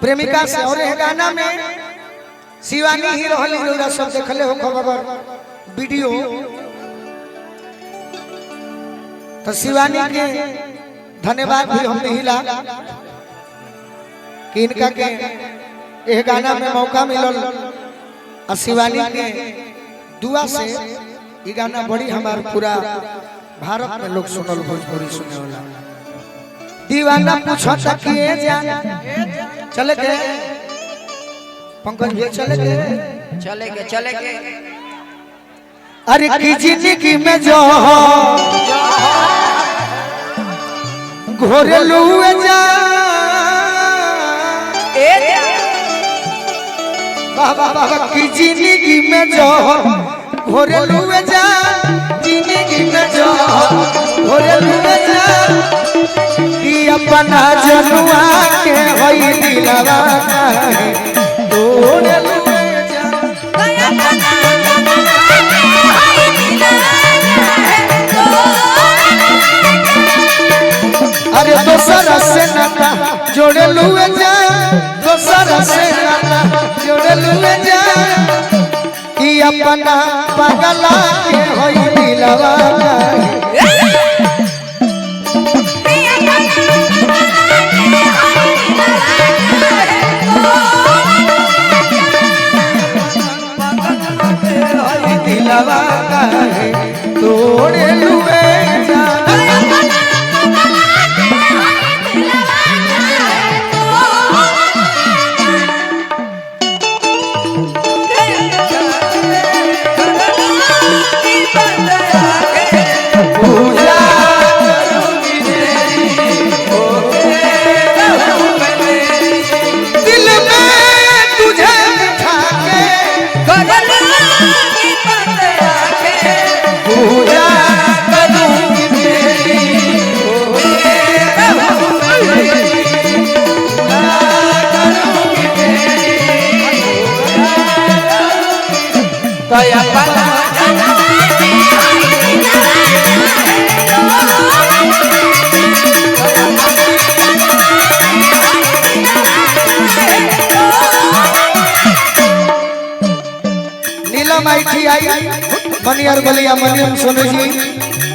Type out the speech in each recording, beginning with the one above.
प्रेमिका से और ये गाना में शिवानी ही रहली लोग सब देखले हो खबर वीडियो तो शिवानी के धन्यवाद भी हम दिला कि इनका के ये गाना में मौका मिलल और शिवानी के दुआ से ये गाना बड़ी हमार पूरा भारत में लोग सुनल भोजपुरी सुने वाला दीवाना पूछो तक किए जान चले के पंकज भैया चले के अरे की जिंदगी में जो घोरेलू जा बाबा की जिंदगी में जो घोरेलू जा जिंदगी में जो घोरेलू जा कि अपना जनुआ के होई दिलवा घोरेलू अरे दोसरा से नाता जोड़े लुए जा दोसरा से नाता जोड़े लुए जा कि अपना पगला के होई दिलवा दिलवा तोड़े लुए जा मनियर बलिया मनियम सोनू जी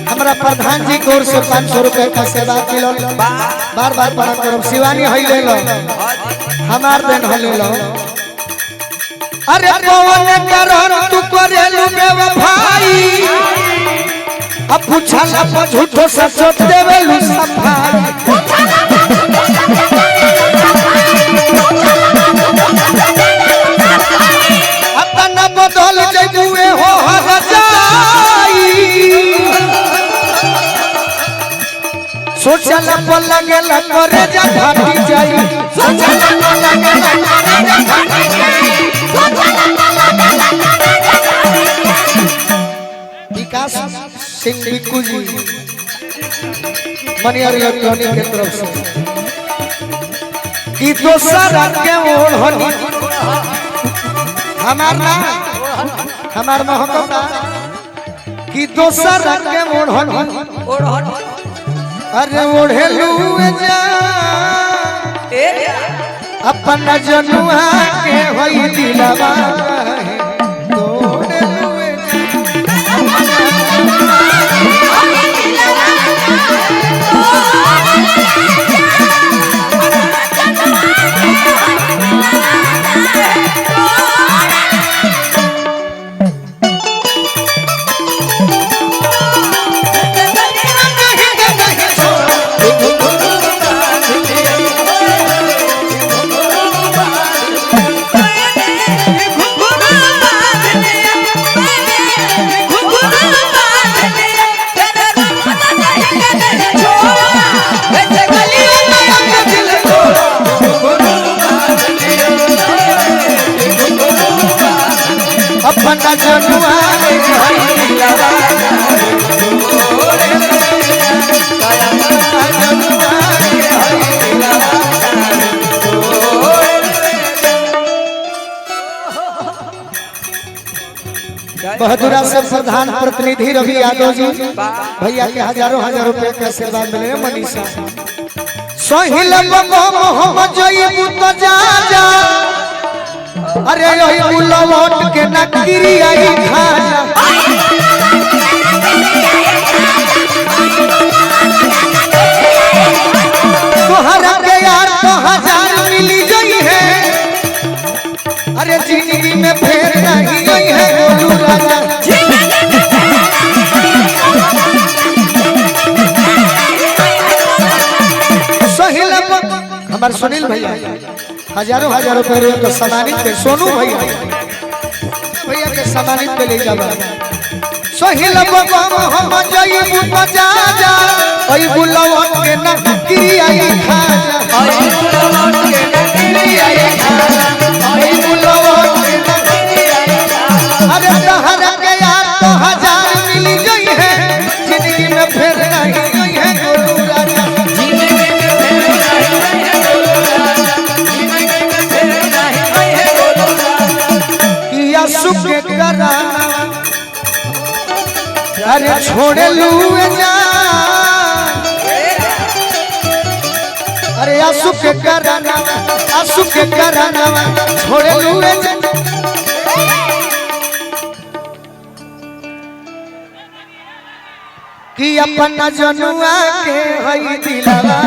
हमारा प्रधान जी की ओर से 500 रुपए का सेवा मिलो बार बार प्रणाम करो शिवानी हई ले लो हमार देन हले लो अरे कौन करो तू करेलू बेवफाई अब पूछला पर झूठो सच देवेलू सफाई अपना बदल जइबुए हो सोचला पर लगेला करे जा भाटी जाई सोचला पर लगेला करे जा भाटी जाई विकास सिंह बिक्कू जी मनियर इलेक्ट्रॉनिक के तरफ से कि दोसरा के ओढ़नी हमार मोहब्बत कि दोसरा के ओढ़नी अरे ओढ़ेलू जा अपना जनुआ के होई दिलवा अपना जनुआ बहादुरा से प्रधान प्रतिनिधि रवि यादव जी भैया के हजारों हजार रुपए के आशीर्वाद मिले मनीषा सोहिल मोहम्मद जोई तो जान अरे ओही बुलवट के नकरी आई खाजा तोहरा के यार तो हजार मिली गई है अरे जिंदगी में फेर नहीं गई है गोलू राजा सोहिल हमारे सुनील भैया हजारों रुपए तो सम्मानित के सोनू भैया भैया के सम्मानित के ले जावा सोहिल हम जइबू बजा जा ओई बुलवट के नकरी आई खाजा ओई बुलवट के नकरी आई खाजा ओई बुलवट के नकरी आई खाजा अरे तहरा के यार तो हजार मिली गई है जिंदगी में फिर नहीं गई है गोलू राजा जिंदगी में फिर नहीं गई है गोलू राजा जिंदगी में फिर नहीं गई है गोलू राजा किया सुख कराना अरे छोड़े लूए जा अरे आंसू के कराना छोड़े लूए जा कि अपना जनुआ के हई दिलवा